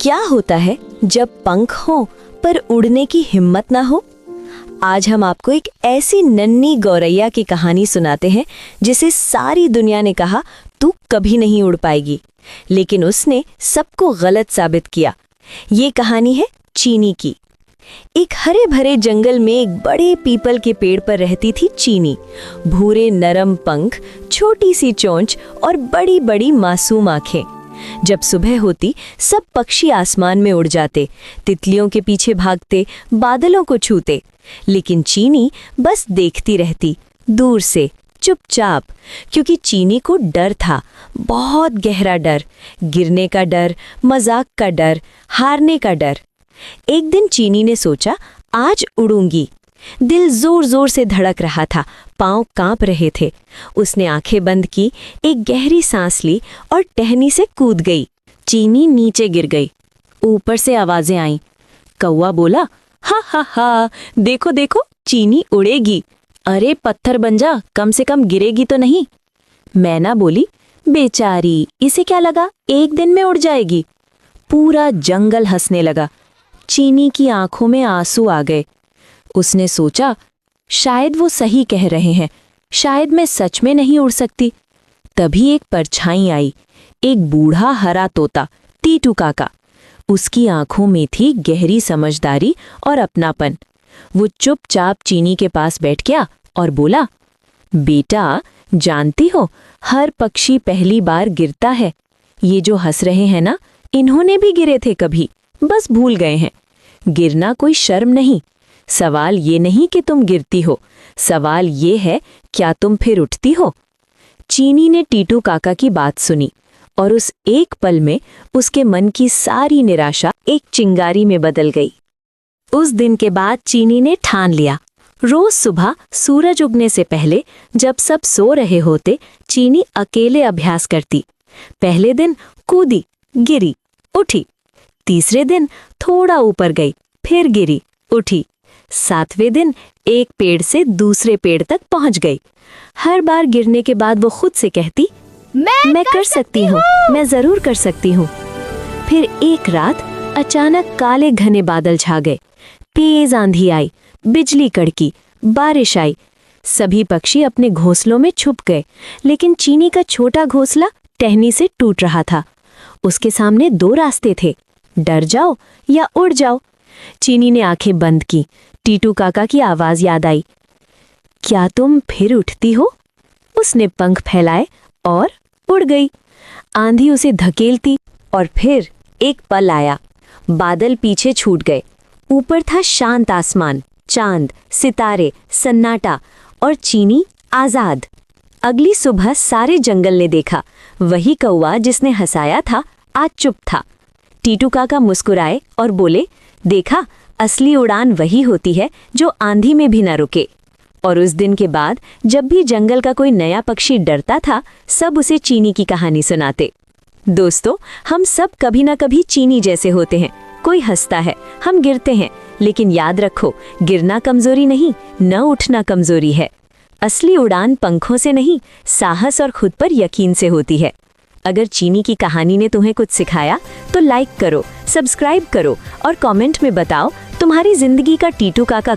क्या होता है जब पंख हो पर उड़ने की हिम्मत ना हो? आज हम आपको एक ऐसी नन्ही गौरैया की कहानी सुनाते हैं जिसे सारी दुनिया ने कहा तू कभी नहीं उड़ पाएगी, लेकिन उसने सबको गलत साबित किया। ये कहानी है चीनी की। एक हरे भरे जंगल में एक बड़े पीपल के पेड़ पर रहती थी चीनी। भूरे नरम पंख, छोटी सी चोंच और बड़ी बड़ी मासूम आंखें। जब सुबह होती सब पक्षी आसमान में उड़ जाते, तितलियों के पीछे भागते, बादलों को छूते, लेकिन चीनी बस देखती रहती, दूर से चुपचाप, क्योंकि चीनी को डर था, बहुत गहरा डर, गिरने का डर, मजाक का डर, हारने का डर। एक दिन चीनी ने सोचा आज उड़ूंगी। दिल जोर जोर से धड़क रहा था, पांव कांप रहे थे। उसने आंखें बंद की, एक गहरी सांस ली और टहनी से कूद गई। चीनी नीचे गिर गई। ऊपर से आवाजें आईं। कौवा बोला, हा हा हा, देखो देखो चीनी उड़ेगी। अरे पत्थर बन जा, कम से कम गिरेगी तो नहीं। मैना बोली, बेचारी, इसे क्या लगा, एक दिन में उड़ जाएगी। पूरा जंगल हंसने लगा। चीनी की आंखों में आंसू आ गए। उसने सोचा शायद वो सही कह रहे हैं, शायद मैं सच में नहीं उड़ सकती। तभी एक परछाई आई, एक बूढ़ा हरा तोता, टीटू काका। उसकी आंखों में थी गहरी समझदारी और अपनापन। वो चुपचाप चीनी के पास बैठ गया और बोला, बेटा, जानती हो हर पक्षी पहली बार गिरता है। ये जो हंस रहे हैं ना, इन्होंने भी गिरे थे कभी, बस भूल गए हैं। गिरना कोई शर्म नहीं। सवाल ये नहीं कि तुम गिरती हो, सवाल ये है क्या तुम फिर उठती हो। चीनी ने टीटू काका की बात सुनी और उस एक पल में उसके मन की सारी निराशा एक चिंगारी में बदल गई। उस दिन के बाद चीनी ने ठान लिया, रोज सुबह सूरज उगने से पहले जब सब सो रहे होते, चीनी अकेले अभ्यास करती। पहले दिन कूदी, गिरी, उठी। तीसरे दिन थोड़ा ऊपर गई, फिर गिरी, उठी। 7वें दिन एक पेड़ से दूसरे पेड़ तक पहुंच गई। हर बार गिरने के बाद वो खुद से कहती, मैं कर सकती हूँ, मैं जरूर कर सकती हूँ। फिर एक रात अचानक काले घने बादल छा गए। तेज आंधी आई, बिजली कड़की, बारिश आई। सभी पक्षी अपने घोंसलों में छुप गए, लेकिन चीनी का छोटा घोंसला टहनी से टूट रहा था। उसके सामने 2 रास्ते थे, डर जाओ या उड़ जाओ। चीनी ने आंखें बंद की। टीटू काका की आवाज याद आई, क्या तुम फिर उठती हो? उसने पंख फैलाए और उड़ गई। आंधी उसे धकेलती और फिर एक पल आया, बादल पीछे छूट गए। ऊपर था शांत आसमान, चांद, सितारे, सन्नाटा और चीनी आजाद। अगली सुबह सारे जंगल ने देखा, वही कौवा जिसने हंसाया था आज चुप था। टीटू काका मुस्कुराए और बोले, देखा, असली उड़ान वही होती है जो आंधी में भी न रुके। और उस दिन के बाद जब भी जंगल का कोई नया पक्षी डरता था, सब उसे चीनी की कहानी सुनाते। दोस्तों, हम सब कभी न कभी चीनी जैसे होते हैं। कोई हंसता है, हम गिरते हैं, लेकिन याद रखो, गिरना कमजोरी नहीं, न उठना कमजोरी है। असली उड़ान पंखों से नहीं, साहस और खुद पर यकीन से होती है। अगर चीनी की कहानी ने तुम्हें कुछ सिखाया तो लाइक करो, सब्सक्राइब करो और कमेंट में बताओ तुम्हारी जिंदगी का टीटू काका